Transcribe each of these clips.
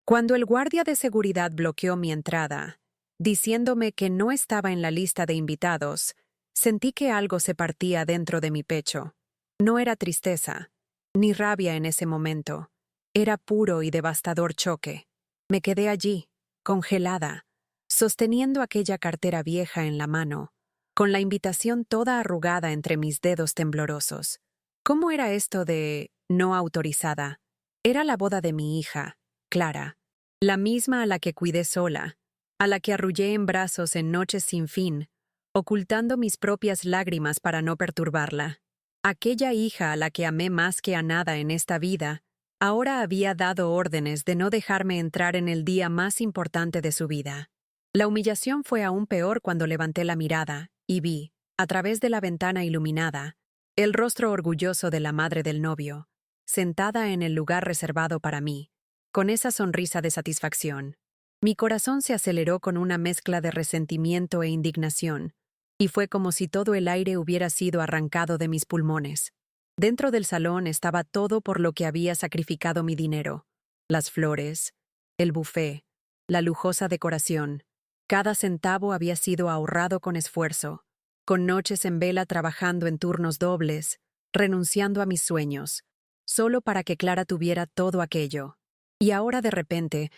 Cuando el guardia de seguridad bloqueó mi entrada, diciéndome que no estaba en la lista de invitados, sentí que algo se partía dentro de mi pecho. No era tristeza, ni rabia en ese momento. Era puro y devastador choque. Me quedé allí, congelada, sosteniendo aquella cartera vieja en la mano, con la invitación toda arrugada entre mis dedos temblorosos. ¿Cómo era esto de no autorizada? Era la boda de mi hija, Clara, la misma a la que cuidé sola, a la que arrullé en brazos en noches sin fin, ocultando mis propias lágrimas para no perturbarla. Aquella hija a la que amé más que a nada en esta vida, ahora había dado órdenes de no dejarme entrar en el día más importante de su vida. La humillación fue aún peor cuando levanté la mirada y vi, a través de la ventana iluminada, el rostro orgulloso de la madre del novio, sentada en el lugar reservado para mí, con esa sonrisa de satisfacción. Mi corazón se aceleró con una mezcla de resentimiento e indignación, y fue como si todo el aire hubiera sido arrancado de mis pulmones. Dentro del salón estaba todo por lo que había sacrificado mi dinero: las flores, el buffet, la lujosa decoración. Cada centavo había sido ahorrado con esfuerzo, con noches en vela trabajando en turnos dobles, renunciando a mis sueños, solo para que Clara tuviera todo aquello. Y ahora de repente,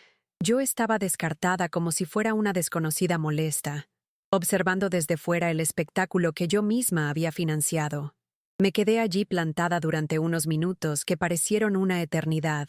yo estaba descartada como si fuera una desconocida molesta, observando desde fuera el espectáculo que yo misma había financiado. Me quedé allí plantada durante unos minutos que parecieron una eternidad,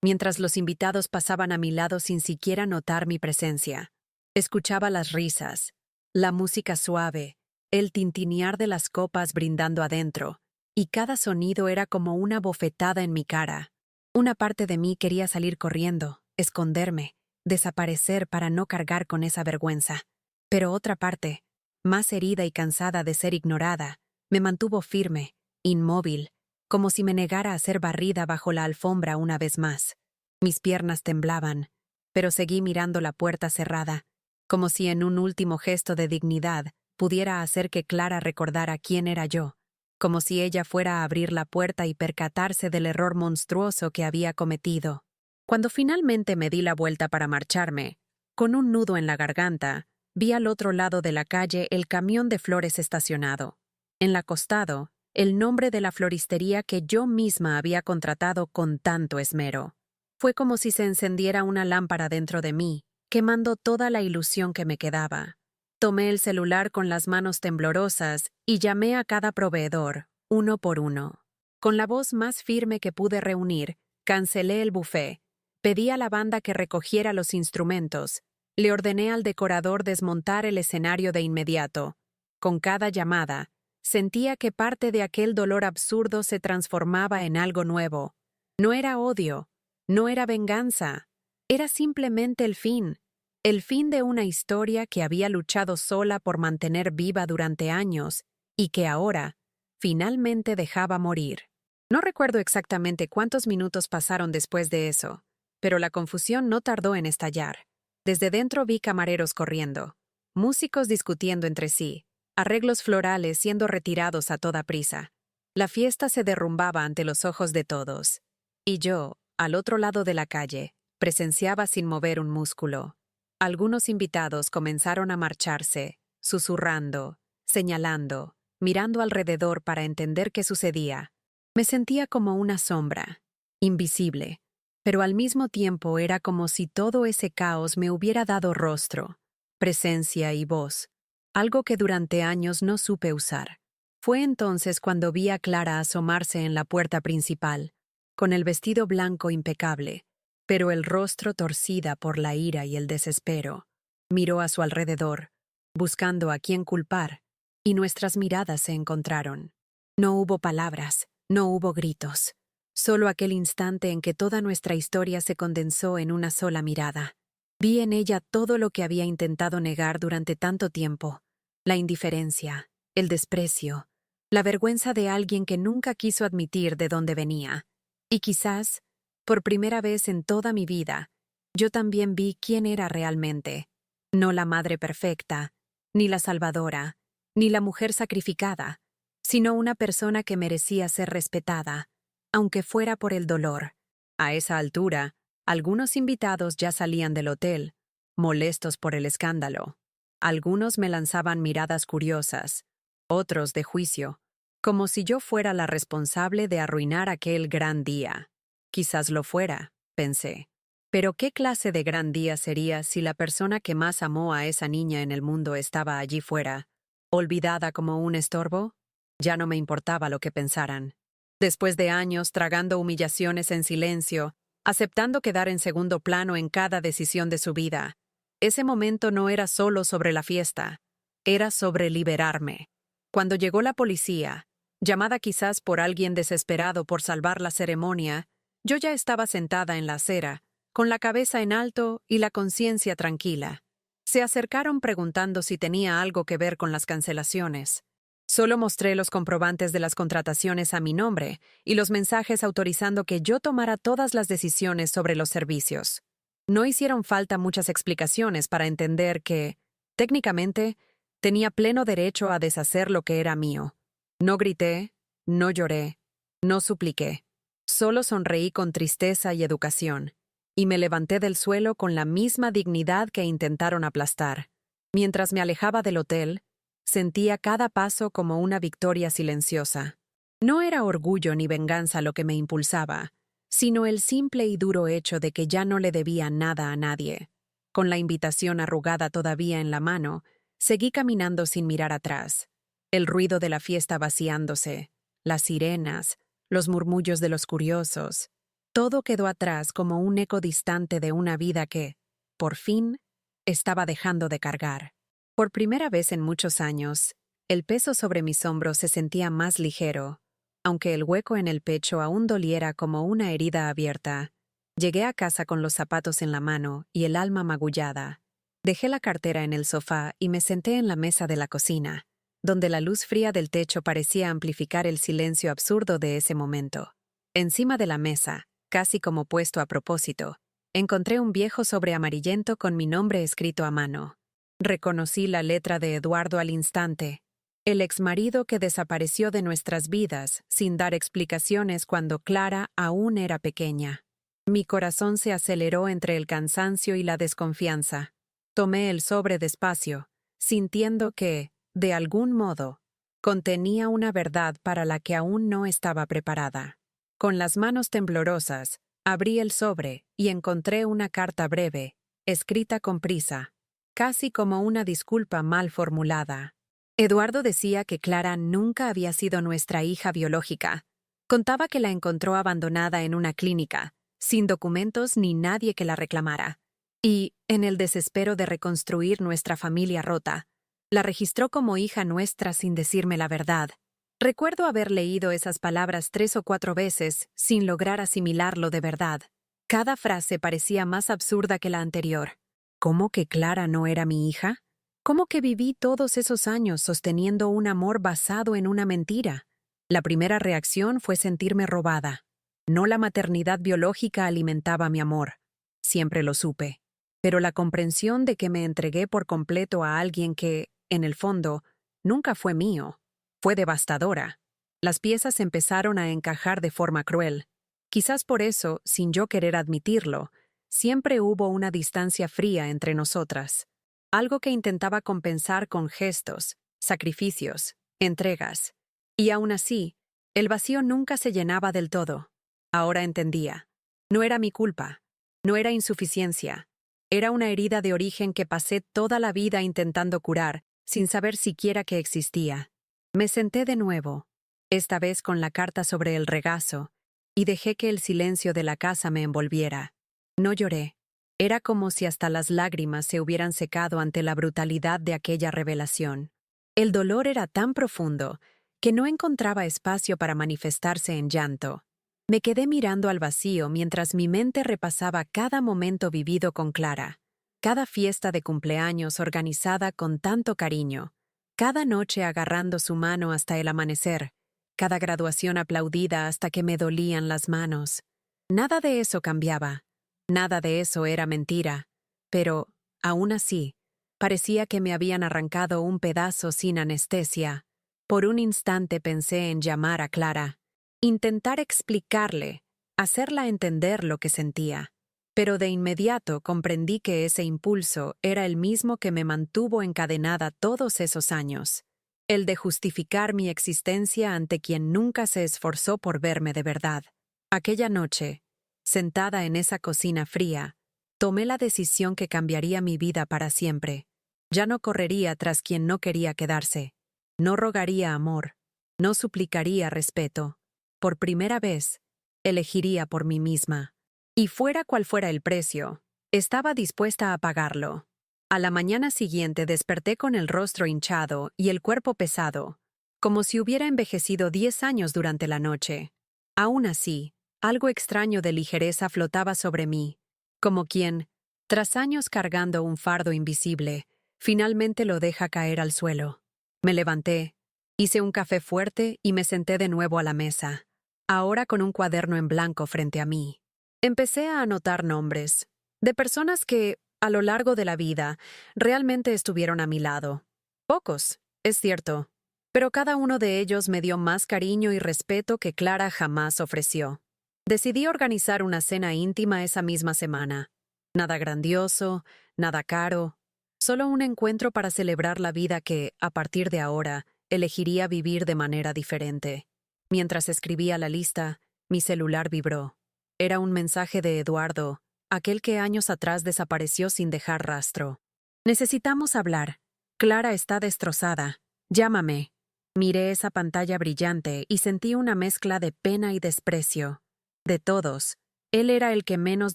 mientras los invitados pasaban a mi lado sin siquiera notar mi presencia. Escuchaba las risas, la música suave, el tintinear de las copas brindando adentro, y cada sonido era como una bofetada en mi cara. Una parte de mí quería salir corriendo, esconderme, desaparecer para no cargar con esa vergüenza. Pero otra parte, más herida y cansada de ser ignorada, me mantuvo firme, inmóvil, como si me negara a ser barrida bajo la alfombra una vez más. Mis piernas temblaban, pero seguí mirando la puerta cerrada, como si en un último gesto de dignidad pudiera hacer que Clara recordara quién era yo, como si ella fuera a abrir la puerta y percatarse del error monstruoso que había cometido. Cuando finalmente me di la vuelta para marcharme, con un nudo en la garganta, vi al otro lado de la calle el camión de flores estacionado. En el costado, el nombre de la floristería que yo misma había contratado con tanto esmero. Fue como si se encendiera una lámpara dentro de mí, quemando toda la ilusión que me quedaba. Tomé el celular con las manos temblorosas y llamé a cada proveedor, uno por uno. Con la voz más firme que pude reunir, cancelé el buffet, pedí a la banda que recogiera los instrumentos, le ordené al decorador desmontar el escenario de inmediato. Con cada llamada, sentía que parte de aquel dolor absurdo se transformaba en algo nuevo. No era odio, no era venganza, era simplemente el fin de una historia que había luchado sola por mantener viva durante años y que ahora, finalmente dejaba morir. No recuerdo exactamente cuántos minutos pasaron después de eso, pero la confusión no tardó en estallar. Desde dentro vi camareros corriendo, músicos discutiendo entre sí, arreglos florales siendo retirados a toda prisa. La fiesta se derrumbaba ante los ojos de todos. Y yo, al otro lado de la calle, presenciaba sin mover un músculo. Algunos invitados comenzaron a marcharse, susurrando, señalando, mirando alrededor para entender qué sucedía. Me sentía como una sombra, invisible, pero al mismo tiempo era como si todo ese caos me hubiera dado rostro, presencia y voz, algo que durante años no supe usar. Fue entonces cuando vi a Clara asomarse en la puerta principal, con el vestido blanco impecable, pero el rostro torcida por la ira y el desespero. Miró a su alrededor, buscando a quién culpar, y nuestras miradas se encontraron. No hubo palabras, no hubo gritos, solo aquel instante en que toda nuestra historia se condensó en una sola mirada. Vi en ella todo lo que había intentado negar durante tanto tiempo: la indiferencia, el desprecio, la vergüenza de alguien que nunca quiso admitir de dónde venía. Y quizás, por primera vez en toda mi vida, yo también vi quién era realmente. No la madre perfecta, ni la salvadora, ni la mujer sacrificada, sino una persona que merecía ser respetada, aunque fuera por el dolor. A esa altura, Algunos invitados ya salían del hotel, molestos por el escándalo. Algunos me lanzaban miradas curiosas, otros de juicio, como si yo fuera la responsable de arruinar aquel gran día. Quizás lo fuera, pensé. Pero ¿qué clase de gran día sería si la persona que más amó a esa niña en el mundo estaba allí fuera, olvidada como un estorbo? Ya no me importaba lo que pensaran. Después de años tragando humillaciones en silencio, aceptando quedar en segundo plano en cada decisión de su vida, ese momento no era solo sobre la fiesta, era sobre liberarme. Cuando llegó la policía, llamada quizás por alguien desesperado por salvar la ceremonia, yo ya estaba sentada en la acera, con la cabeza en alto y la conciencia tranquila. Se acercaron preguntando si tenía algo que ver con las cancelaciones. Solo mostré los comprobantes de las contrataciones a mi nombre y los mensajes autorizando que yo tomara todas las decisiones sobre los servicios. No hicieron falta muchas explicaciones para entender que, técnicamente, tenía pleno derecho a deshacer lo que era mío. No grité, no lloré, no supliqué. Solo sonreí con tristeza y educación, y me levanté del suelo con la misma dignidad que intentaron aplastar. Mientras me alejaba del hotel, sentía cada paso como una victoria silenciosa. No era orgullo ni venganza lo que me impulsaba, sino el simple y duro hecho de que ya no le debía nada a nadie. Con la invitación arrugada todavía en la mano, seguí caminando sin mirar atrás. El ruido de la fiesta vaciándose, las sirenas, los murmullos de los curiosos, todo quedó atrás como un eco distante de una vida que, por fin, estaba dejando de cargar. Por primera vez en muchos años, el peso sobre mis hombros se sentía más ligero, aunque el hueco en el pecho aún doliera como una herida abierta. Llegué a casa con los zapatos en la mano y el alma magullada. Dejé la cartera en el sofá y me senté en la mesa de la cocina, donde la luz fría del techo parecía amplificar el silencio absurdo de ese momento. Encima de la mesa, casi como puesto a propósito, encontré un viejo sobre amarillento con mi nombre escrito a mano. Reconocí la letra de Eduardo al instante, el exmarido que desapareció de nuestras vidas sin dar explicaciones cuando Clara aún era pequeña. Mi corazón se aceleró entre el cansancio y la desconfianza. Tomé el sobre despacio, sintiendo que, de algún modo, contenía una verdad para la que aún no estaba preparada. Con las manos temblorosas, abrí el sobre y encontré una carta breve, escrita con prisa, casi como una disculpa mal formulada. Eduardo decía que Clara nunca había sido nuestra hija biológica. Contaba que la encontró abandonada en una clínica, sin documentos ni nadie que la reclamara. Y, en el desespero de reconstruir nuestra familia rota, la registró como hija nuestra sin decirme la verdad. Recuerdo haber leído esas palabras 3 o 4 veces sin lograr asimilarlo de verdad. Cada frase parecía más absurda que la anterior. ¿Cómo que Clara no era mi hija? ¿Cómo que viví todos esos años sosteniendo un amor basado en una mentira? La primera reacción fue sentirme robada. No la maternidad biológica alimentaba mi amor. Siempre lo supe. Pero la comprensión de que me entregué por completo a alguien que, en el fondo, nunca fue mío, fue devastadora. Las piezas empezaron a encajar de forma cruel. Quizás por eso, sin yo querer admitirlo, siempre hubo una distancia fría entre nosotras, algo que intentaba compensar con gestos, sacrificios, entregas. Y aún así, el vacío nunca se llenaba del todo. Ahora entendía. No era mi culpa, no era insuficiencia, era una herida de origen que pasé toda la vida intentando curar, sin saber siquiera que existía. Me senté de nuevo, esta vez con la carta sobre el regazo, y dejé que el silencio de la casa me envolviera. No lloré. Era como si hasta las lágrimas se hubieran secado ante la brutalidad de aquella revelación. El dolor era tan profundo que no encontraba espacio para manifestarse en llanto. Me quedé mirando al vacío mientras mi mente repasaba cada momento vivido con Clara, cada fiesta de cumpleaños organizada con tanto cariño, cada noche agarrando su mano hasta el amanecer, cada graduación aplaudida hasta que me dolían las manos. Nada de eso cambiaba. Nada de eso era mentira, pero, aún así, parecía que me habían arrancado un pedazo sin anestesia. Por un instante pensé en llamar a Clara, intentar explicarle, hacerla entender lo que sentía. pero de inmediato comprendí que ese impulso era el mismo que me mantuvo encadenada todos esos años, el de justificar mi existencia ante quien nunca se esforzó por verme de verdad. Aquella noche, sentada en esa cocina fría, tomé la decisión que cambiaría mi vida para siempre. Ya no correría tras quien no quería quedarse. No rogaría amor. No suplicaría respeto. Por primera vez, elegiría por mí misma. Y fuera cual fuera el precio, estaba dispuesta a pagarlo. A la mañana siguiente desperté con el rostro hinchado y el cuerpo pesado, como si hubiera envejecido 10 años durante la noche. Aún así, algo extraño de ligereza flotaba sobre mí, como quien, tras años cargando un fardo invisible, finalmente lo deja caer al suelo. Me levanté, hice un café fuerte y me senté de nuevo a la mesa, ahora con un cuaderno en blanco frente a mí. Empecé a anotar nombres, de personas que, a lo largo de la vida, realmente estuvieron a mi lado. Pocos, es cierto, pero cada uno de ellos me dio más cariño y respeto que Clara jamás ofreció. Decidí organizar una cena íntima esa misma semana. Nada grandioso, nada caro, solo un encuentro para celebrar la vida que, a partir de ahora, elegiría vivir de manera diferente. Mientras escribía la lista, mi celular vibró. Era un mensaje de Eduardo, aquel que años atrás desapareció sin dejar rastro. Necesitamos hablar. Clara está destrozada. Llámame. Miré esa pantalla brillante y sentí una mezcla de pena y desprecio. De todos, él era el que menos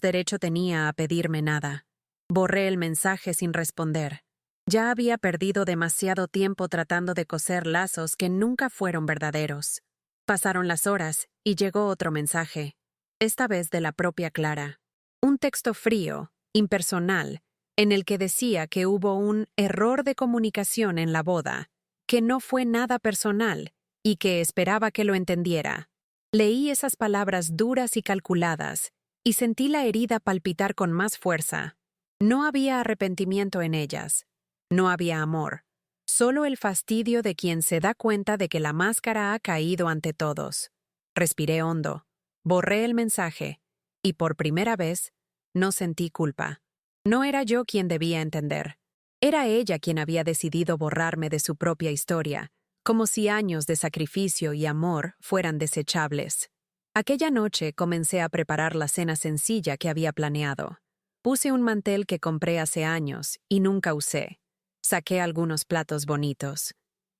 derecho tenía a pedirme nada. Borré el mensaje sin responder. Ya había perdido demasiado tiempo tratando de coser lazos que nunca fueron verdaderos. Pasaron las horas y llegó otro mensaje, esta vez de la propia Clara. Un texto frío, impersonal, en el que decía que hubo un error de comunicación en la boda, que no fue nada personal y que esperaba que lo entendiera. Leí esas palabras duras y calculadas y sentí la herida palpitar con más fuerza. No había arrepentimiento en ellas. No había amor. Solo el fastidio de quien se da cuenta de que la máscara ha caído ante todos. Respiré hondo. Borré el mensaje. Y por primera vez, no sentí culpa. No era yo quien debía entender. Era ella quien había decidido borrarme de su propia historia, como si años de sacrificio y amor fueran desechables. Aquella noche comencé a preparar la cena sencilla que había planeado. Puse un mantel que compré hace años y nunca usé. Saqué algunos platos bonitos.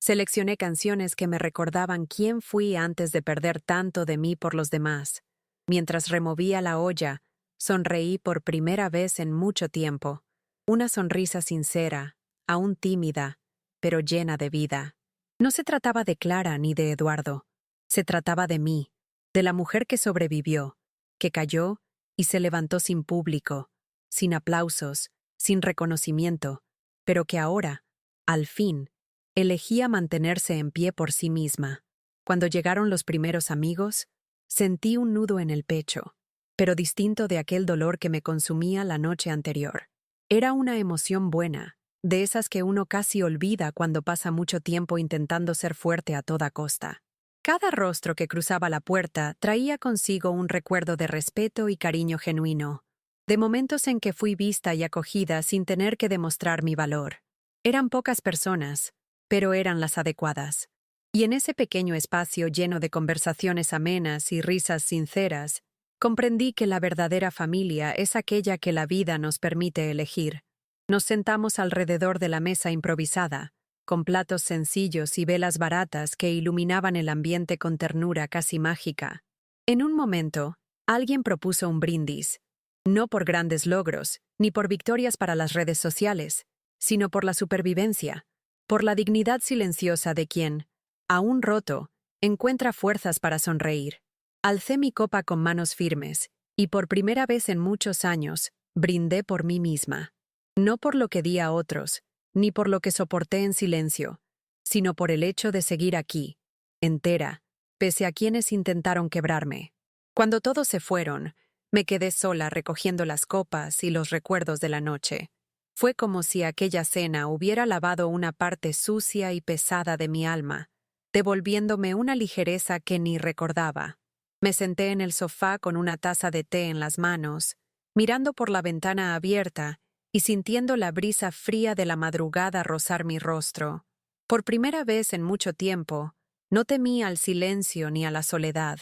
Seleccioné canciones que me recordaban quién fui antes de perder tanto de mí por los demás. Mientras removía la olla, sonreí por primera vez en mucho tiempo. Una sonrisa sincera, aún tímida, pero llena de vida. No se trataba de Clara ni de Eduardo. Se trataba de mí, de la mujer que sobrevivió, que cayó y se levantó sin público, sin aplausos, sin reconocimiento, pero que ahora, al fin, elegía mantenerse en pie por sí misma. Cuando llegaron los primeros amigos, sentí un nudo en el pecho, pero distinto de aquel dolor que me consumía la noche anterior. Era una emoción buena, de esas que uno casi olvida cuando pasa mucho tiempo intentando ser fuerte a toda costa. Cada rostro que cruzaba la puerta traía consigo un recuerdo de respeto y cariño genuino, de momentos en que fui vista y acogida sin tener que demostrar mi valor. Eran pocas personas, pero eran las adecuadas. Y en ese pequeño espacio lleno de conversaciones amenas y risas sinceras, comprendí que la verdadera familia es aquella que la vida nos permite elegir. Nos sentamos alrededor de la mesa improvisada, con platos sencillos y velas baratas que iluminaban el ambiente con ternura casi mágica. En un momento, alguien propuso un brindis, no por grandes logros, ni por victorias para las redes sociales, sino por la supervivencia, por la dignidad silenciosa de quien, aún roto, encuentra fuerzas para sonreír. Alcé mi copa con manos firmes, y por primera vez en muchos años, brindé por mí misma. No por lo que di a otros, ni por lo que soporté en silencio, sino por el hecho de seguir aquí, entera, pese a quienes intentaron quebrarme. Cuando todos se fueron, me quedé sola recogiendo las copas y los recuerdos de la noche. Fue como si aquella cena hubiera lavado una parte sucia y pesada de mi alma, devolviéndome una ligereza que ni recordaba. Me senté en el sofá con una taza de té en las manos, mirando por la ventana abierta y sintiendo la brisa fría de la madrugada rozar mi rostro. Por primera vez en mucho tiempo, no temí al silencio ni a la soledad.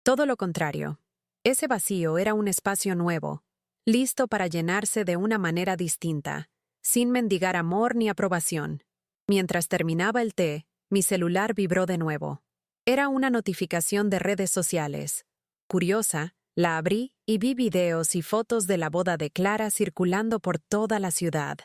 Todo lo contrario. Ese vacío era un espacio nuevo, listo para llenarse de una manera distinta, sin mendigar amor ni aprobación. Mientras terminaba el té, mi celular vibró de nuevo. Era una notificación de redes sociales. Curiosa, la abrí y vi videos y fotos de la boda de Clara circulando por toda la ciudad.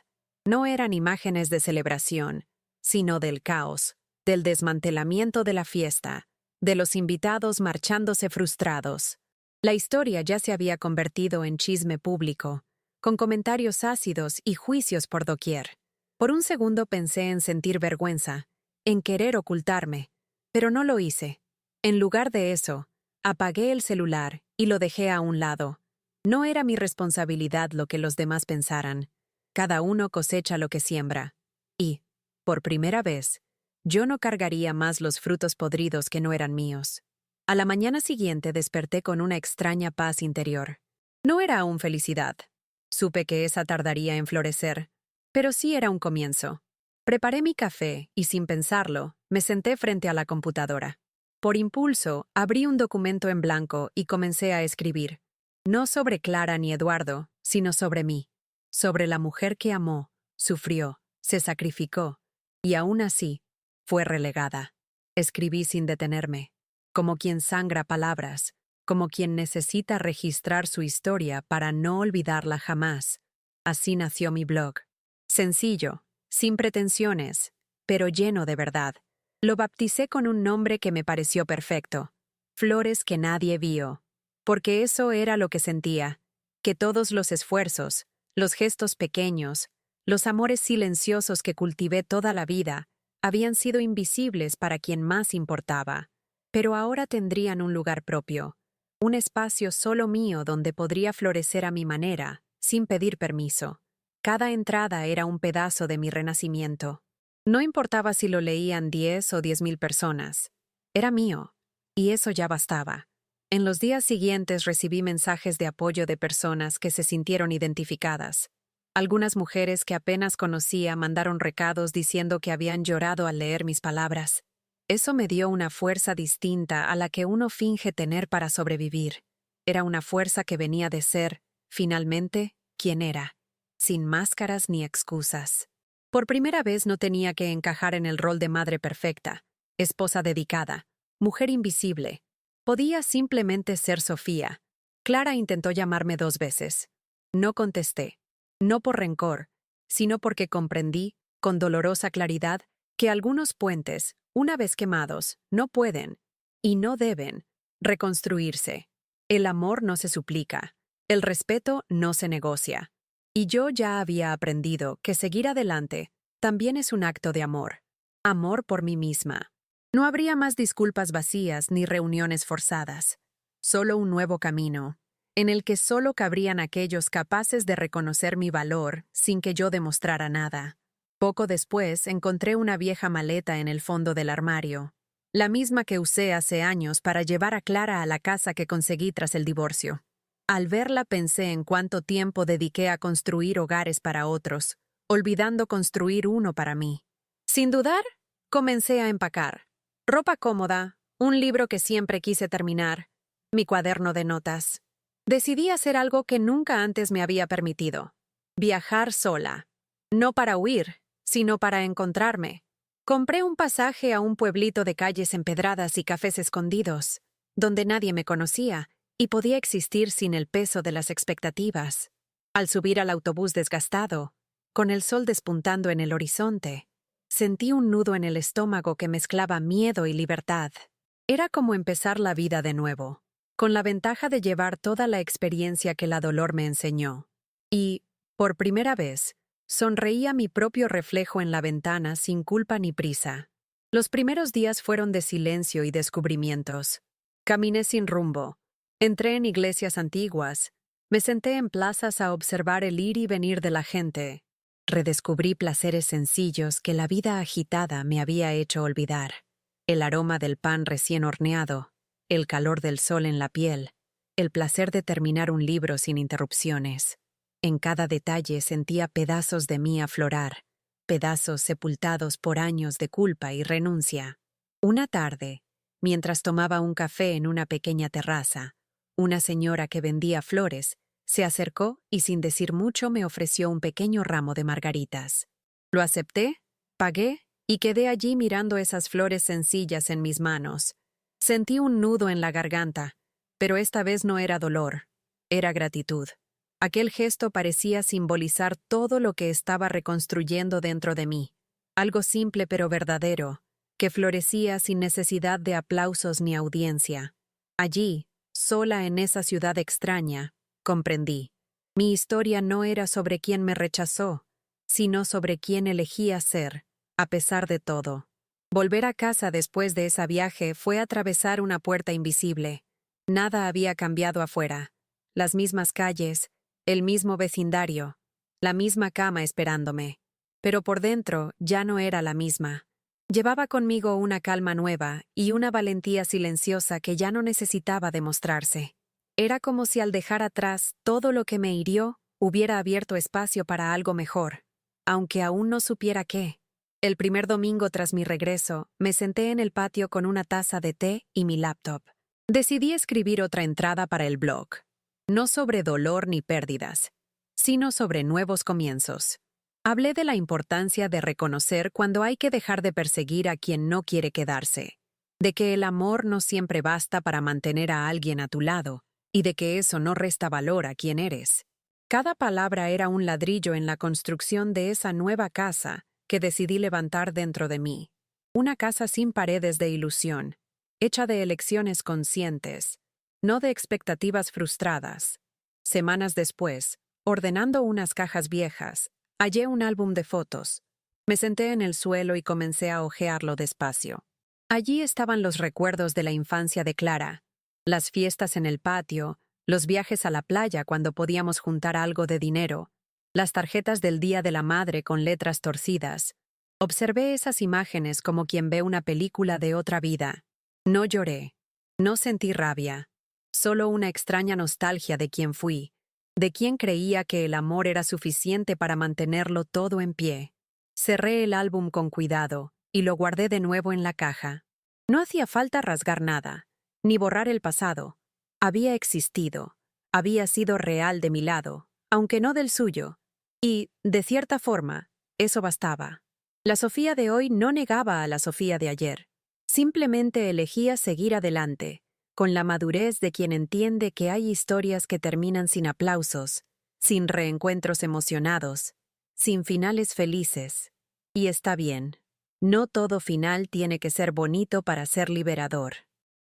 No eran imágenes de celebración, sino del caos, del desmantelamiento de la fiesta, de los invitados marchándose frustrados. La historia ya se había convertido en chisme público, con comentarios ácidos y juicios por doquier. Por un segundo pensé en sentir vergüenza, en querer ocultarme, pero no lo hice. En lugar de eso, apagué el celular y lo dejé a un lado. No era mi responsabilidad lo que los demás pensaran. Cada uno cosecha lo que siembra. Y, por primera vez, yo no cargaría más los frutos podridos que no eran míos. A la mañana siguiente desperté con una extraña paz interior. No era aún felicidad. Supe que esa tardaría en florecer, pero sí era un comienzo. Preparé mi café y, sin pensarlo, me senté frente a la computadora. Por impulso, abrí un documento en blanco y comencé a escribir. No sobre Clara ni Eduardo, sino sobre mí. Sobre la mujer que amó, sufrió, se sacrificó, y aún así, fue relegada. Escribí sin detenerme, como quien sangra palabras, como quien necesita registrar su historia para no olvidarla jamás. Así nació mi blog. Sencillo, sin pretensiones, pero lleno de verdad. Lo bauticé con un nombre que me pareció perfecto: Flores que nadie vio. Porque eso era lo que sentía, que todos los esfuerzos, los gestos pequeños, los amores silenciosos que cultivé toda la vida, habían sido invisibles para quien más importaba. Pero ahora tendrían un lugar propio, un espacio solo mío donde podría florecer a mi manera, sin pedir permiso. Cada entrada era un pedazo de mi renacimiento. No importaba si lo leían 10 o 10,000 personas. Era mío, y eso ya bastaba. En los días siguientes recibí mensajes de apoyo de personas que se sintieron identificadas. Algunas mujeres que apenas conocía mandaron recados diciendo que habían llorado al leer mis palabras. Eso me dio una fuerza distinta a la que uno finge tener para sobrevivir. Era una fuerza que venía de ser, finalmente, quien era, sin máscaras ni excusas. Por primera vez no tenía que encajar en el rol de madre perfecta, esposa dedicada, mujer invisible. Podía simplemente ser Sofía. Clara intentó llamarme 2 veces. No contesté, no por rencor, sino porque comprendí, con dolorosa claridad, que algunos puentes, una vez quemados, no pueden, y no deben, reconstruirse. El amor no se suplica, el respeto no se negocia. Y yo ya había aprendido que seguir adelante también es un acto de amor. Amor por mí misma. No habría más disculpas vacías ni reuniones forzadas. Solo un nuevo camino, en el que solo cabrían aquellos capaces de reconocer mi valor sin que yo demostrara nada. Poco después encontré una vieja maleta en el fondo del armario, la misma que usé hace años para llevar a Clara a la casa que conseguí tras el divorcio. Al verla pensé en cuánto tiempo dediqué a construir hogares para otros, olvidando construir uno para mí. Sin dudar, comencé a empacar. Ropa cómoda, un libro que siempre quise terminar, mi cuaderno de notas. Decidí hacer algo que nunca antes me había permitido: viajar sola. No para huir, sino para encontrarme. Compré un pasaje a un pueblito de calles empedradas y cafés escondidos, donde nadie me conocía y podía existir sin el peso de las expectativas. Al subir al autobús desgastado, con el sol despuntando en el horizonte, sentí un nudo en el estómago que mezclaba miedo y libertad. Era como empezar la vida de nuevo, con la ventaja de llevar toda la experiencia que la dolor me enseñó. Y, por primera vez, sonreí a mi propio reflejo en la ventana sin culpa ni prisa. Los primeros días fueron de silencio y descubrimientos. Caminé sin rumbo. Entré en iglesias antiguas. Me senté en plazas a observar el ir y venir de la gente. Redescubrí placeres sencillos que la vida agitada me había hecho olvidar. El aroma del pan recién horneado, el calor del sol en la piel, el placer de terminar un libro sin interrupciones. En cada detalle sentía pedazos de mí aflorar, pedazos sepultados por años de culpa y renuncia. Una tarde, mientras tomaba un café en una pequeña terraza, una señora que vendía flores se acercó y sin decir mucho me ofreció un pequeño ramo de margaritas. Lo acepté, pagué y quedé allí mirando esas flores sencillas en mis manos. Sentí un nudo en la garganta, pero esta vez no era dolor, era gratitud. Aquel gesto parecía simbolizar todo lo que estaba reconstruyendo dentro de mí, algo simple pero verdadero, que florecía sin necesidad de aplausos ni audiencia. Allí, sola en esa ciudad extraña, comprendí. Mi historia no era sobre quién me rechazó, sino sobre quién elegía ser, a pesar de todo. Volver a casa después de ese viaje fue atravesar una puerta invisible. Nada había cambiado afuera. Las mismas calles, el mismo vecindario, la misma cama esperándome. Pero por dentro ya no era la misma. Llevaba conmigo una calma nueva y una valentía silenciosa que ya no necesitaba demostrarse. Era como si al dejar atrás todo lo que me hirió, hubiera abierto espacio para algo mejor, aunque aún no supiera qué. El primer domingo tras mi regreso, me senté en el patio con una taza de té y mi laptop. Decidí escribir otra entrada para el blog. No sobre dolor ni pérdidas, sino sobre nuevos comienzos. Hablé de la importancia de reconocer cuando hay que dejar de perseguir a quien no quiere quedarse, de que el amor no siempre basta para mantener a alguien a tu lado, y de que eso no resta valor a quien eres. Cada palabra era un ladrillo en la construcción de esa nueva casa que decidí levantar dentro de mí. Una casa sin paredes de ilusión, hecha de elecciones conscientes, no de expectativas frustradas. Semanas después, ordenando unas cajas viejas, hallé un álbum de fotos. Me senté en el suelo y comencé a hojearlo despacio. Allí estaban los recuerdos de la infancia de Clara, las fiestas en el patio, los viajes a la playa cuando podíamos juntar algo de dinero, las tarjetas del Día de la Madre con letras torcidas. Observé esas imágenes como quien ve una película de otra vida. No lloré, no sentí rabia, solo una extraña nostalgia de quien fui, de quien creía que el amor era suficiente para mantenerlo todo en pie. Cerré el álbum con cuidado y lo guardé de nuevo en la caja. No hacía falta rasgar nada, ni borrar el pasado. Había existido, había sido real de mi lado, aunque no del suyo. Y, de cierta forma, eso bastaba. La Sofía de hoy no negaba a la Sofía de ayer. Simplemente elegía seguir adelante, con la madurez de quien entiende que hay historias que terminan sin aplausos, sin reencuentros emocionados, sin finales felices. Y está bien. No todo final tiene que ser bonito para ser liberador.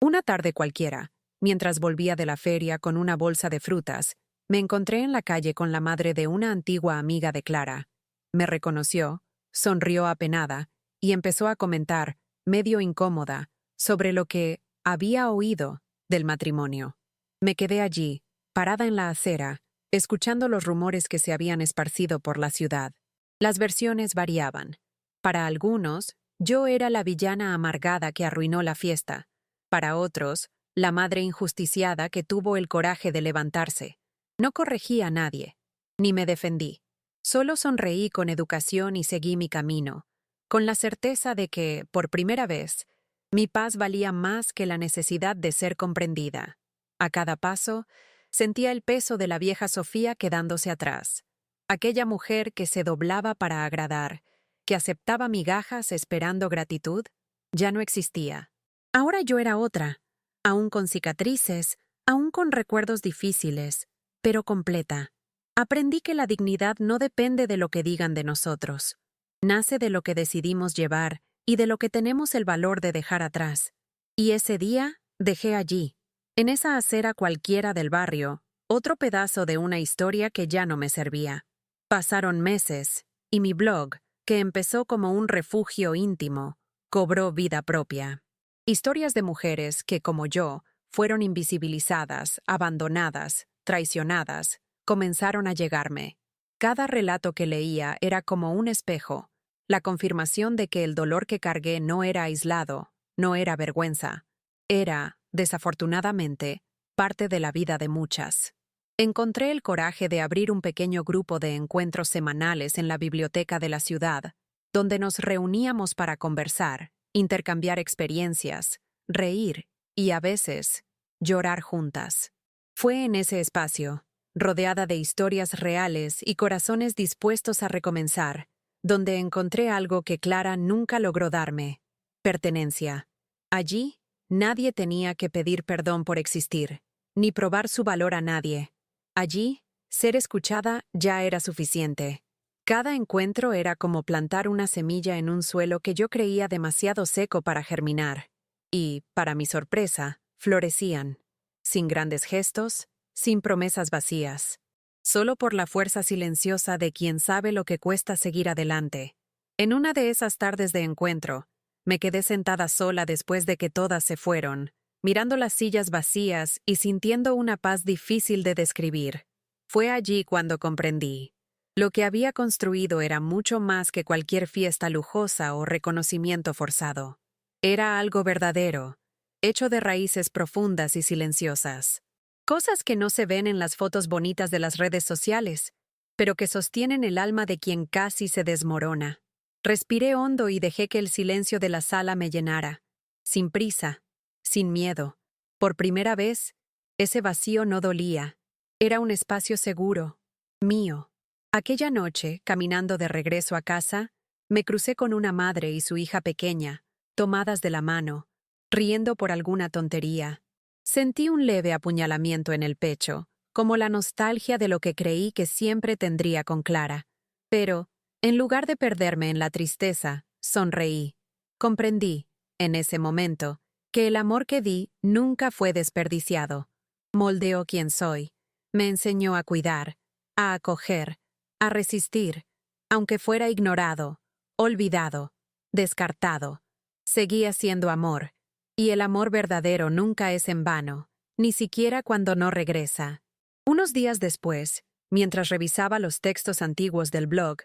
Una tarde cualquiera, mientras volvía de la feria con una bolsa de frutas, me encontré en la calle con la madre de una antigua amiga de Clara. Me reconoció, sonrió apenada y empezó a comentar, medio incómoda, sobre lo que había oído del matrimonio. Me quedé allí, parada en la acera, escuchando los rumores que se habían esparcido por la ciudad. Las versiones variaban. Para algunos, yo era la villana amargada que arruinó la fiesta. Para otros, la madre injusticiada que tuvo el coraje de levantarse. No corregí a nadie, ni me defendí. Solo sonreí con educación y seguí mi camino, con la certeza de que, por primera vez, mi paz valía más que la necesidad de ser comprendida. A cada paso, sentía el peso de la vieja Sofía quedándose atrás. Aquella mujer que se doblaba para agradar, que aceptaba migajas esperando gratitud, ya no existía. Ahora yo era otra, aún con cicatrices, aún con recuerdos difíciles, pero completa. Aprendí que la dignidad no depende de lo que digan de nosotros. Nace de lo que decidimos llevar y de lo que tenemos el valor de dejar atrás. Y ese día, dejé allí, en esa acera cualquiera del barrio, otro pedazo de una historia que ya no me servía. Pasaron meses, y mi blog, que empezó como un refugio íntimo, cobró vida propia. Historias de mujeres que, como yo, fueron invisibilizadas, abandonadas, traicionadas, comenzaron a llegarme. Cada relato que leía era como un espejo, la confirmación de que el dolor que cargué no era aislado, no era vergüenza. Era, desafortunadamente, parte de la vida de muchas. Encontré el coraje de abrir un pequeño grupo de encuentros semanales en la biblioteca de la ciudad, donde nos reuníamos para conversar, intercambiar experiencias, reír y, a veces, llorar juntas. Fue en ese espacio, rodeada de historias reales y corazones dispuestos a recomenzar, donde encontré algo que Clara nunca logró darme: pertenencia. Allí, nadie tenía que pedir perdón por existir, ni probar su valor a nadie. Allí, ser escuchada ya era suficiente. Cada encuentro era como plantar una semilla en un suelo que yo creía demasiado seco para germinar. Y, para mi sorpresa, florecían. Sin grandes gestos, sin promesas vacías. Solo por la fuerza silenciosa de quien sabe lo que cuesta seguir adelante. En una de esas tardes de encuentro, me quedé sentada sola después de que todas se fueron, mirando las sillas vacías y sintiendo una paz difícil de describir. Fue allí cuando comprendí. Lo que había construido era mucho más que cualquier fiesta lujosa o reconocimiento forzado. Era algo verdadero, hecho de raíces profundas y silenciosas. Cosas que no se ven en las fotos bonitas de las redes sociales, pero que sostienen el alma de quien casi se desmorona. Respiré hondo y dejé que el silencio de la sala me llenara. Sin prisa, sin miedo. Por primera vez, ese vacío no dolía. Era un espacio seguro, mío. Aquella noche, caminando de regreso a casa, me crucé con una madre y su hija pequeña, tomadas de la mano, riendo por alguna tontería. Sentí un leve apuñalamiento en el pecho, como la nostalgia de lo que creí que siempre tendría con Clara. Pero, en lugar de perderme en la tristeza, sonreí. Comprendí, en ese momento, que el amor que di nunca fue desperdiciado. Moldeó quien soy. Me enseñó a cuidar, a acoger, a resistir, aunque fuera ignorado, olvidado, descartado. Seguía siendo amor, y el amor verdadero nunca es en vano, ni siquiera cuando no regresa. Unos días después, mientras revisaba los textos antiguos del blog,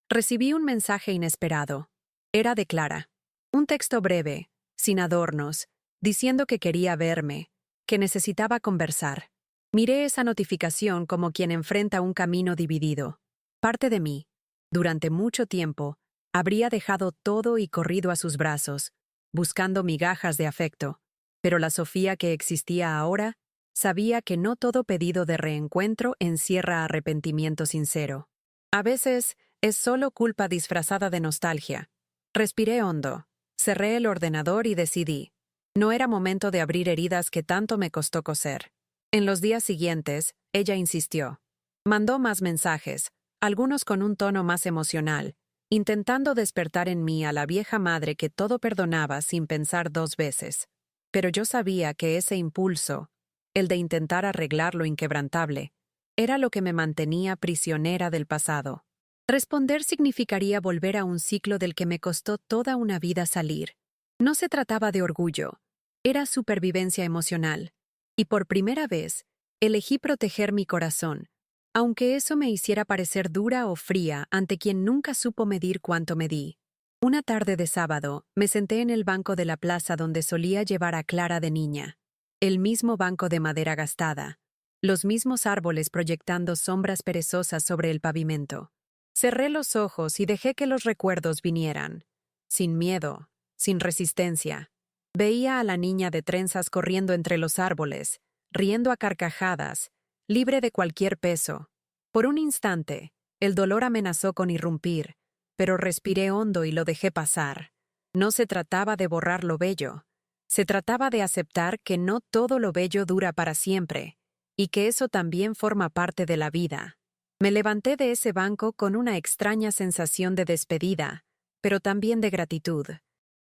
recibí un mensaje inesperado. Era de Clara. Un texto breve, sin adornos, diciendo que quería verme, que necesitaba conversar. Miré esa notificación como quien enfrenta un camino dividido. Parte de mí, durante mucho tiempo, habría dejado todo y corrido a sus brazos, buscando migajas de afecto, pero la Sofía que existía ahora sabía que no todo pedido de reencuentro encierra arrepentimiento sincero. A veces, es solo culpa disfrazada de nostalgia. Respiré hondo, cerré el ordenador y decidí. No era momento de abrir heridas que tanto me costó coser. En los días siguientes, ella insistió. Mandó más mensajes, algunos con un tono más emocional, intentando despertar en mí a la vieja madre que todo perdonaba sin pensar dos veces. Pero yo sabía que ese impulso, el de intentar arreglar lo inquebrantable, era lo que me mantenía prisionera del pasado. Responder significaría volver a un ciclo del que me costó toda una vida salir. No se trataba de orgullo, era supervivencia emocional. Y por primera vez, elegí proteger mi corazón, aunque eso me hiciera parecer dura o fría ante quien nunca supo medir cuánto me di. Una tarde de sábado, me senté en el banco de la plaza donde solía llevar a Clara de niña. El mismo banco de madera gastada, los mismos árboles proyectando sombras perezosas sobre el pavimento. Cerré los ojos y dejé que los recuerdos vinieran. Sin miedo, sin resistencia. Veía a la niña de trenzas corriendo entre los árboles, riendo a carcajadas, libre de cualquier peso. Por un instante, el dolor amenazó con irrumpir, pero respiré hondo y lo dejé pasar. No se trataba de borrar lo bello. Se trataba de aceptar que no todo lo bello dura para siempre, y que eso también forma parte de la vida. Me levanté de ese banco con una extraña sensación de despedida, pero también de gratitud.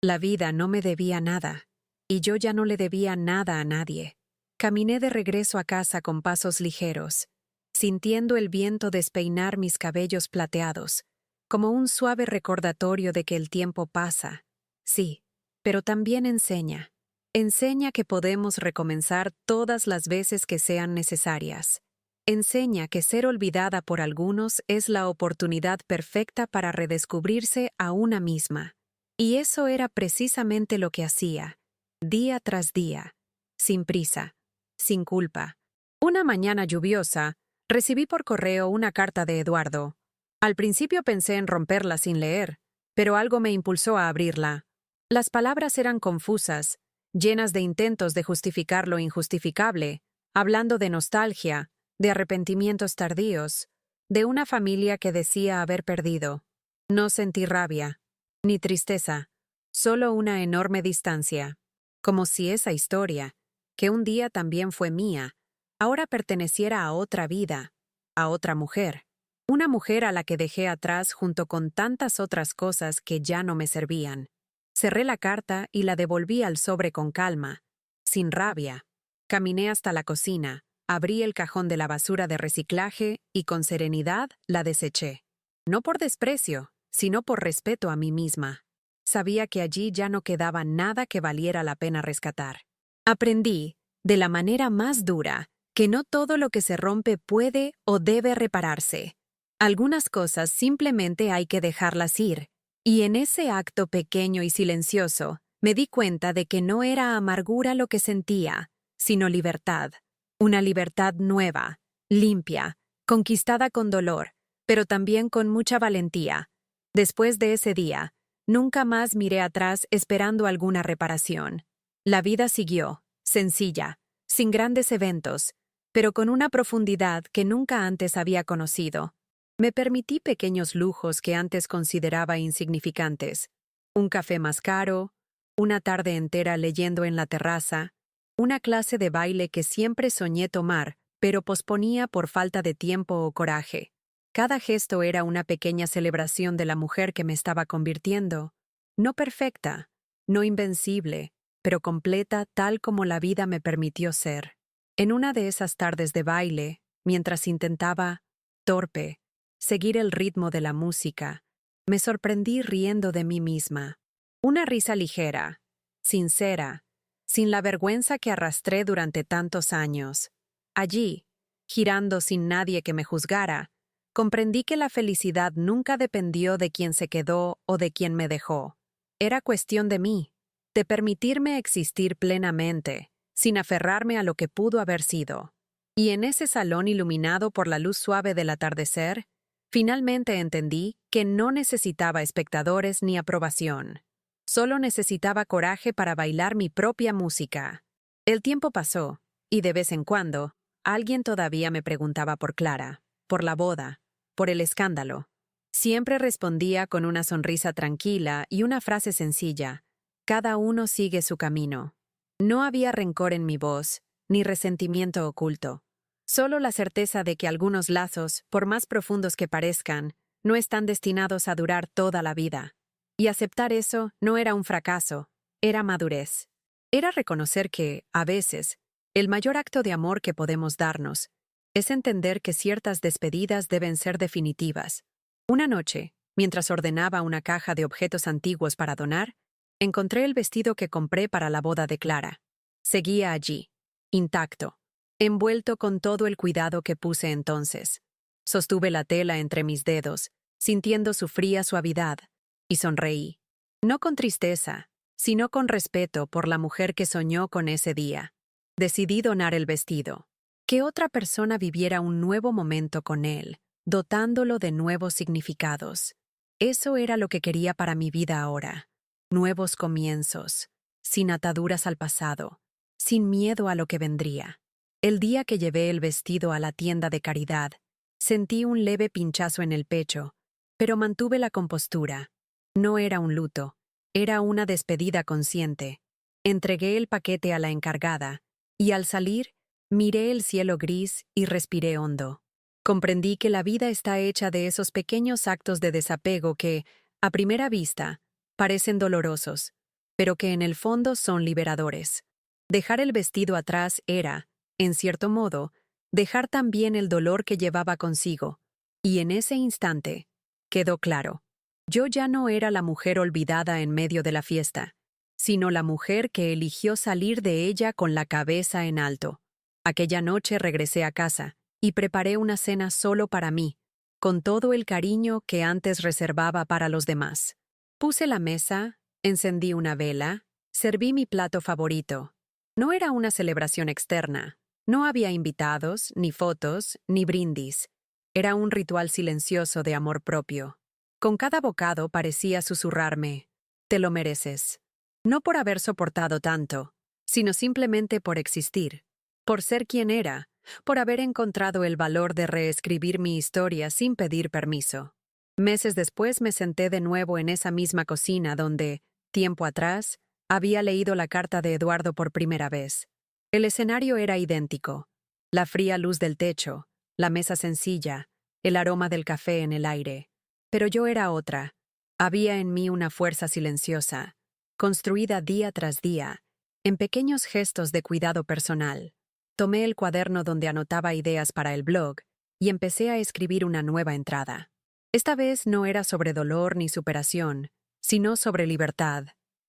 La vida no me debía nada, y yo ya no le debía nada a nadie. Caminé de regreso a casa con pasos ligeros, sintiendo el viento despeinar mis cabellos plateados, como un suave recordatorio de que el tiempo pasa. Sí, pero también enseña. Enseña que podemos recomenzar todas las veces que sean necesarias. Enseña que ser olvidada por algunos es la oportunidad perfecta para redescubrirse a una misma. Y eso era precisamente lo que hacía, día tras día, sin prisa, sin culpa. Una mañana lluviosa, recibí por correo una carta de Eduardo. Al principio pensé en romperla sin leer, pero algo me impulsó a abrirla. Las palabras eran confusas, llenas de intentos de justificar lo injustificable, hablando de nostalgia, de arrepentimientos tardíos, de una familia que decía haber perdido. No sentí rabia, ni tristeza, solo una enorme distancia, como si esa historia, que un día también fue mía, ahora perteneciera a otra vida, a otra mujer. Una mujer a la que dejé atrás junto con tantas otras cosas que ya no me servían. Cerré la carta y la devolví al sobre con calma, sin rabia. Caminé hasta la cocina, abrí el cajón de la basura de reciclaje y con serenidad la deseché. No por desprecio, sino por respeto a mí misma. Sabía que allí ya no quedaba nada que valiera la pena rescatar. Aprendí, de la manera más dura, que no todo lo que se rompe puede o debe repararse. Algunas cosas simplemente hay que dejarlas ir, y en ese acto pequeño y silencioso, me di cuenta de que no era amargura lo que sentía, sino libertad. Una libertad nueva, limpia, conquistada con dolor, pero también con mucha valentía. Después de ese día, nunca más miré atrás esperando alguna reparación. La vida siguió, sencilla, sin grandes eventos, pero con una profundidad que nunca antes había conocido. Me permití pequeños lujos que antes consideraba insignificantes. Un café más caro, una tarde entera leyendo en la terraza, una clase de baile que siempre soñé tomar, pero posponía por falta de tiempo o coraje. Cada gesto era una pequeña celebración de la mujer que me estaba convirtiendo. No perfecta, no invencible, pero completa tal como la vida me permitió ser. En una de esas tardes de baile, mientras intentaba, torpe, seguir el ritmo de la música, me sorprendí riendo de mí misma. Una risa ligera, sincera, sin la vergüenza que arrastré durante tantos años. Allí, girando sin nadie que me juzgara, comprendí que la felicidad nunca dependió de quién se quedó o de quién me dejó. Era cuestión de mí, de permitirme existir plenamente, sin aferrarme a lo que pudo haber sido. Y en ese salón iluminado por la luz suave del atardecer, finalmente entendí que no necesitaba espectadores ni aprobación. Solo necesitaba coraje para bailar mi propia música. El tiempo pasó, y de vez en cuando, alguien todavía me preguntaba por Clara, por la boda, por el escándalo. Siempre respondía con una sonrisa tranquila y una frase sencilla: cada uno sigue su camino. No había rencor en mi voz, ni resentimiento oculto. Solo la certeza de que algunos lazos, por más profundos que parezcan, no están destinados a durar toda la vida. Y aceptar eso no era un fracaso, era madurez. Era reconocer que, a veces, el mayor acto de amor que podemos darnos es entender que ciertas despedidas deben ser definitivas. Una noche, mientras ordenaba una caja de objetos antiguos para donar, encontré el vestido que compré para la boda de Clara. Seguía allí, intacto, envuelto con todo el cuidado que puse entonces. Sostuve la tela entre mis dedos, sintiendo su fría suavidad, y sonreí. No con tristeza, sino con respeto por la mujer que soñó con ese día. Decidí donar el vestido. Que otra persona viviera un nuevo momento con él, dotándolo de nuevos significados. Eso era lo que quería para mi vida ahora. Nuevos comienzos, sin ataduras al pasado, sin miedo a lo que vendría. El día que llevé el vestido a la tienda de caridad, sentí un leve pinchazo en el pecho, pero mantuve la compostura. No era un luto, era una despedida consciente. Entregué el paquete a la encargada, y al salir, miré el cielo gris y respiré hondo. Comprendí que la vida está hecha de esos pequeños actos de desapego que, a primera vista, parecen dolorosos, pero que en el fondo son liberadores. Dejar el vestido atrás era, en cierto modo, dejar también el dolor que llevaba consigo, y en ese instante, quedó claro. Yo ya no era la mujer olvidada en medio de la fiesta, sino la mujer que eligió salir de ella con la cabeza en alto. Aquella noche regresé a casa y preparé una cena solo para mí, con todo el cariño que antes reservaba para los demás. Puse la mesa, encendí una vela, serví mi plato favorito. No era una celebración externa, No había invitados, ni fotos, ni brindis. Era un ritual silencioso de amor propio. Con cada bocado parecía susurrarme, «Te lo mereces». No por haber soportado tanto, sino simplemente por existir, por ser quien era, por haber encontrado el valor de reescribir mi historia sin pedir permiso. Meses después me senté de nuevo en esa misma cocina donde, tiempo atrás, había leído la carta de Eduardo por primera vez. El escenario era idéntico. La fría luz del techo, la mesa sencilla, el aroma del café en el aire. Pero yo era otra. Había en mí una fuerza silenciosa, construida día tras día, en pequeños gestos de cuidado personal. Tomé el cuaderno donde anotaba ideas para el blog y empecé a escribir una nueva entrada. Esta vez no era sobre dolor ni superación, sino sobre libertad.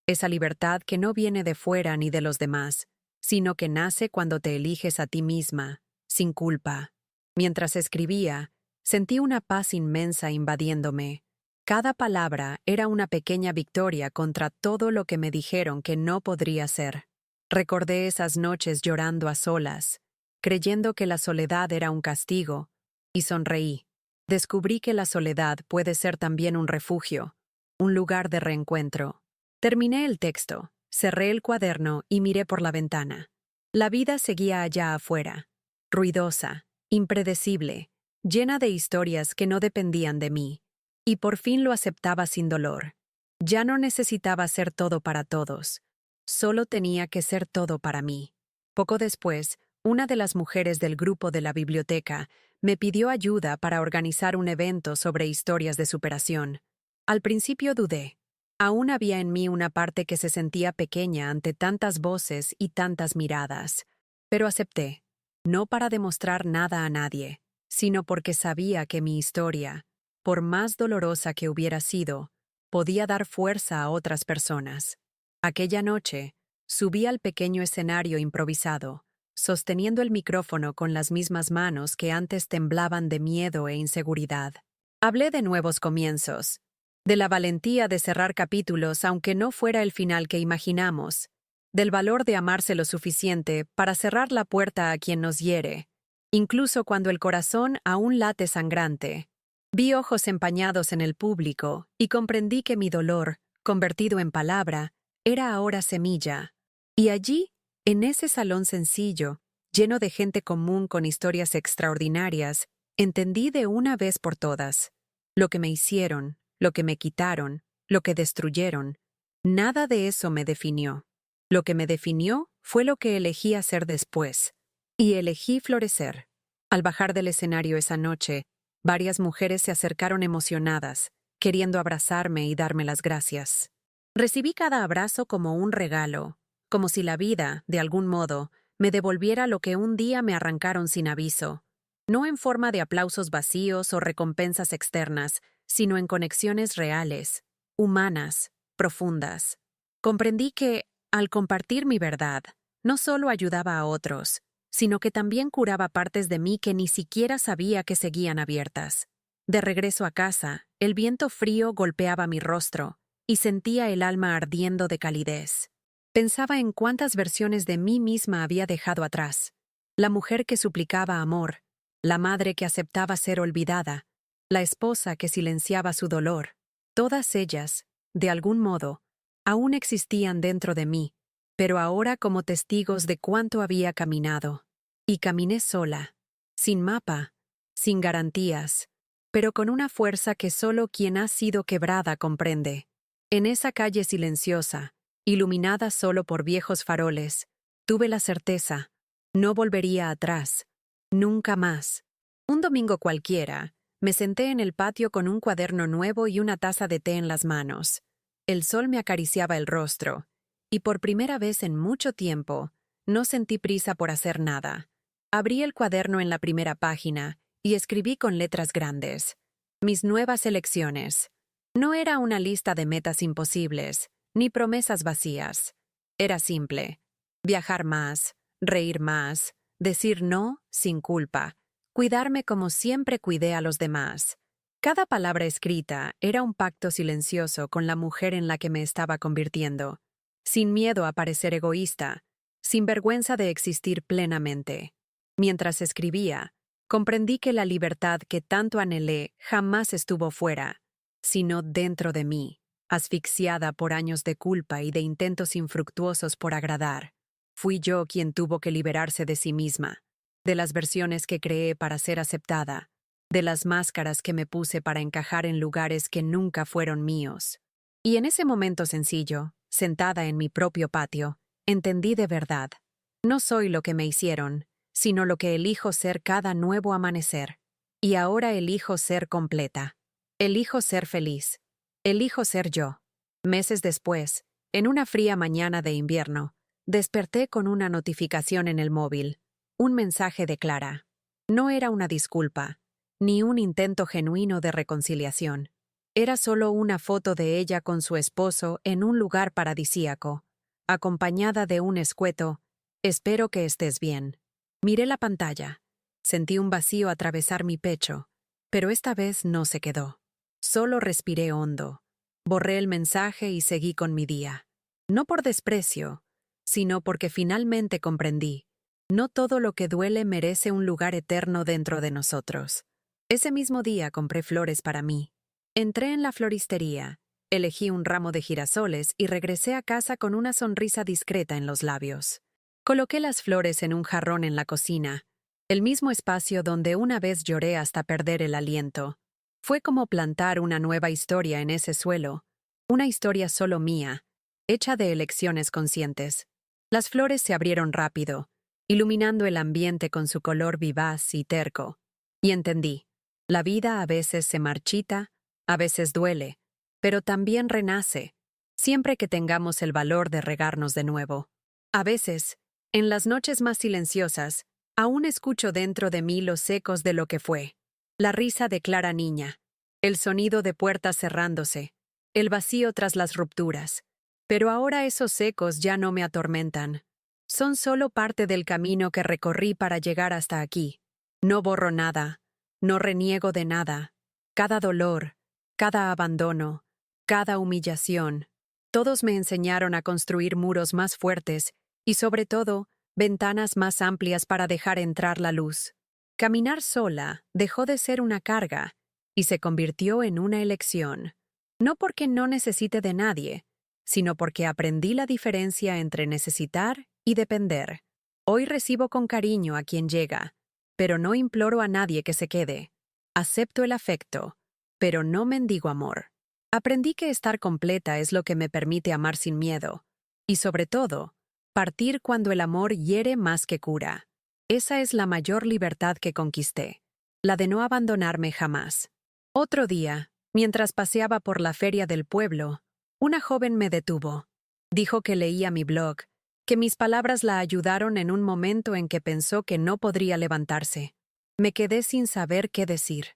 Esa libertad que no viene de fuera ni de los demás, sino que nace cuando te eliges a ti misma, sin culpa. Mientras escribía, sentí una paz inmensa invadiéndome. Cada palabra era una pequeña victoria contra todo lo que me dijeron que no podría ser. Recordé esas noches llorando a solas, creyendo que la soledad era un castigo, y sonreí. Descubrí que la soledad puede ser también un refugio, un lugar de reencuentro. Terminé el texto, cerré el cuaderno y miré por la ventana. La vida seguía allá afuera, ruidosa, impredecible, llena de historias que no dependían de mí. Y por fin lo aceptaba sin dolor. Ya no necesitaba ser todo para todos. Solo tenía que ser todo para mí. Poco después, una de las mujeres del grupo de la biblioteca me pidió ayuda para organizar un evento sobre historias de superación. Al principio dudé. Aún había en mí una parte que se sentía pequeña ante tantas voces y tantas miradas. Pero acepté. No para demostrar nada a nadie, sino porque sabía que mi historia, por más dolorosa que hubiera sido, podía dar fuerza a otras personas. Aquella noche, subí al pequeño escenario improvisado, sosteniendo el micrófono con las mismas manos que antes temblaban de miedo e inseguridad. Hablé de nuevos comienzos, de la valentía de cerrar capítulos aunque no fuera el final que imaginamos, del valor de amarse lo suficiente para cerrar la puerta a quien nos hiere, incluso cuando el corazón aún late sangrante. Vi ojos empañados en el público y comprendí que mi dolor, convertido en palabra, era ahora semilla. Y allí, en ese salón sencillo, lleno de gente común con historias extraordinarias, entendí de una vez por todas. Lo que me hicieron, lo que me quitaron, lo que destruyeron, nada de eso me definió. Lo que me definió fue lo que elegí hacer después. Y elegí florecer. Al bajar del escenario esa noche, varias mujeres se acercaron emocionadas, queriendo abrazarme y darme las gracias. Recibí cada abrazo como un regalo, como si la vida, de algún modo, me devolviera lo que un día me arrancaron sin aviso, no en forma de aplausos vacíos o recompensas externas, sino en conexiones reales, humanas, profundas. Comprendí que, al compartir mi verdad, no solo ayudaba a otros, sino que también curaba partes de mí que ni siquiera sabía que seguían abiertas. De regreso a casa, el viento frío golpeaba mi rostro y sentía el alma ardiendo de calidez. Pensaba en cuántas versiones de mí misma había dejado atrás. La mujer que suplicaba amor, la madre que aceptaba ser olvidada, la esposa que silenciaba su dolor. Todas ellas, de algún modo, aún existían dentro de mí, pero ahora como testigos de cuánto había caminado. Y caminé sola, sin mapa, sin garantías, pero con una fuerza que solo quien ha sido quebrada comprende. En esa calle silenciosa, iluminada solo por viejos faroles, tuve la certeza, no volvería atrás, nunca más. Un domingo cualquiera, me senté en el patio con un cuaderno nuevo y una taza de té en las manos. El sol me acariciaba el rostro, y por primera vez en mucho tiempo, no sentí prisa por hacer nada. Abrí el cuaderno en la primera página y escribí con letras grandes. Mis nuevas elecciones. No era una lista de metas imposibles, ni promesas vacías. Era simple. Viajar más, reír más, decir no sin culpa, cuidarme como siempre cuidé a los demás. Cada palabra escrita era un pacto silencioso con la mujer en la que me estaba convirtiendo, sin miedo a parecer egoísta, sin vergüenza de existir plenamente. Mientras escribía, comprendí que la libertad que tanto anhelé jamás estuvo fuera, sino dentro de mí, asfixiada por años de culpa y de intentos infructuosos por agradar. Fui yo quien tuvo que liberarse de sí misma, de las versiones que creé para ser aceptada, de las máscaras que me puse para encajar en lugares que nunca fueron míos. Y en ese momento sencillo, sentada en mi propio patio, entendí de verdad. No soy lo que me hicieron, sino lo que elijo ser cada nuevo amanecer. Y ahora elijo ser completa. Elijo ser feliz. Elijo ser yo. Meses después, en una fría mañana de invierno, desperté con una notificación en el móvil. Un mensaje de Clara. No era una disculpa, ni un intento genuino de reconciliación. Era solo una foto de ella con su esposo en un lugar paradisíaco, acompañada de un escueto: «Espero que estés bien». Miré la pantalla. Sentí un vacío atravesar mi pecho, pero esta vez no se quedó. Solo respiré hondo. Borré el mensaje y seguí con mi día. No por desprecio, sino porque finalmente comprendí: no todo lo que duele merece un lugar eterno dentro de nosotros. Ese mismo día compré flores para mí. Entré en la floristería, elegí un ramo de girasoles y regresé a casa con una sonrisa discreta en los labios. Coloqué las flores en un jarrón en la cocina, el mismo espacio donde una vez lloré hasta perder el aliento. Fue como plantar una nueva historia en ese suelo, una historia solo mía, hecha de elecciones conscientes. Las flores se abrieron rápido, iluminando el ambiente con su color vivaz y terco. Y entendí: la vida a veces se marchita, a veces duele, pero también renace, siempre que tengamos el valor de regarnos de nuevo. A veces, en las noches más silenciosas, aún escucho dentro de mí los ecos de lo que fue. La risa de Clara niña, el sonido de puertas cerrándose, el vacío tras las rupturas. Pero ahora esos ecos ya no me atormentan. Son solo parte del camino que recorrí para llegar hasta aquí. No borro nada, no reniego de nada. Cada dolor, cada abandono, cada humillación, todos me enseñaron a construir muros más fuertes y, sobre todo, ventanas más amplias para dejar entrar la luz. Caminar sola dejó de ser una carga y se convirtió en una elección. No porque no necesite de nadie, sino porque aprendí la diferencia entre necesitar y depender. Hoy recibo con cariño a quien llega, pero no imploro a nadie que se quede. Acepto el afecto, pero no mendigo amor. Aprendí que estar completa es lo que me permite amar sin miedo. Y sobre todo, partir cuando el amor hiere más que cura. Esa es la mayor libertad que conquisté, la de no abandonarme jamás. Otro día, mientras paseaba por la feria del pueblo, una joven me detuvo. Dijo que leía mi blog, que mis palabras la ayudaron en un momento en que pensó que no podría levantarse. Me quedé sin saber qué decir.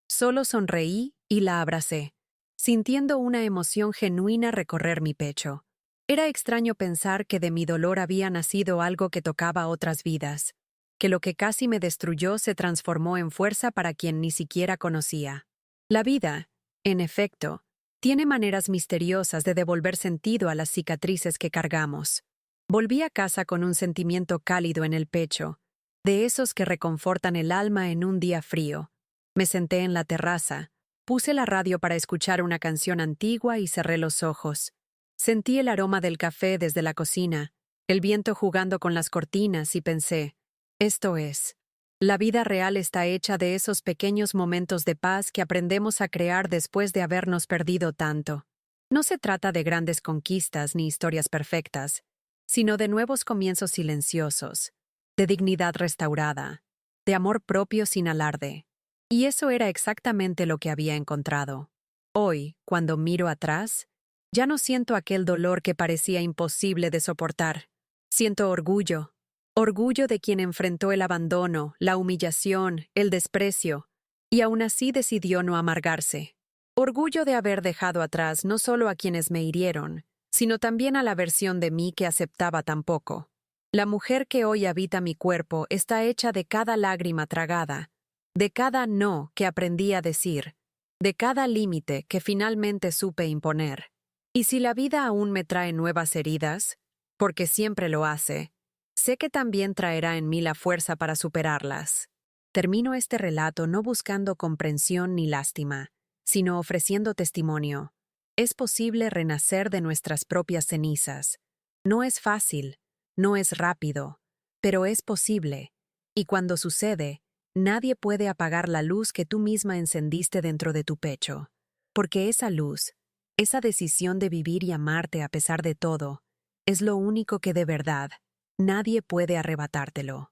Solo sonreí y la abracé, sintiendo una emoción genuina recorrer mi pecho. Era extraño pensar que de mi dolor había nacido algo que tocaba otras vidas, que lo que casi me destruyó se transformó en fuerza para quien ni siquiera conocía. La vida, en efecto, tiene maneras misteriosas de devolver sentido a las cicatrices que cargamos. Volví a casa con un sentimiento cálido en el pecho, de esos que reconfortan el alma en un día frío. Me senté en la terraza, puse la radio para escuchar una canción antigua y cerré los ojos. Sentí el aroma del café desde la cocina, el viento jugando con las cortinas y pensé: esto es. La vida real está hecha de esos pequeños momentos de paz que aprendemos a crear después de habernos perdido tanto. No se trata de grandes conquistas ni historias perfectas, sino de nuevos comienzos silenciosos, de dignidad restaurada, de amor propio sin alarde. Y eso era exactamente lo que había encontrado. Hoy, cuando miro atrás, ya no siento aquel dolor que parecía imposible de soportar. Siento orgullo. Orgullo de quien enfrentó el abandono, la humillación, el desprecio, y aún así decidió no amargarse. Orgullo de haber dejado atrás no solo a quienes me hirieron, sino también a la versión de mí que aceptaba tan poco. La mujer que hoy habita mi cuerpo está hecha de cada lágrima tragada, de cada no que aprendí a decir, de cada límite que finalmente supe imponer. Y si la vida aún me trae nuevas heridas, porque siempre lo hace, Sé que también traerá en mí la fuerza para superarlas. Termino este relato no buscando comprensión ni lástima, sino ofreciendo testimonio. Es posible renacer de nuestras propias cenizas. No es fácil, no es rápido, pero es posible. Y cuando sucede, nadie puede apagar la luz que tú misma encendiste dentro de tu pecho. Porque esa luz, esa decisión de vivir y amarte a pesar de todo, es lo único que de verdad nadie puede arrebatártelo.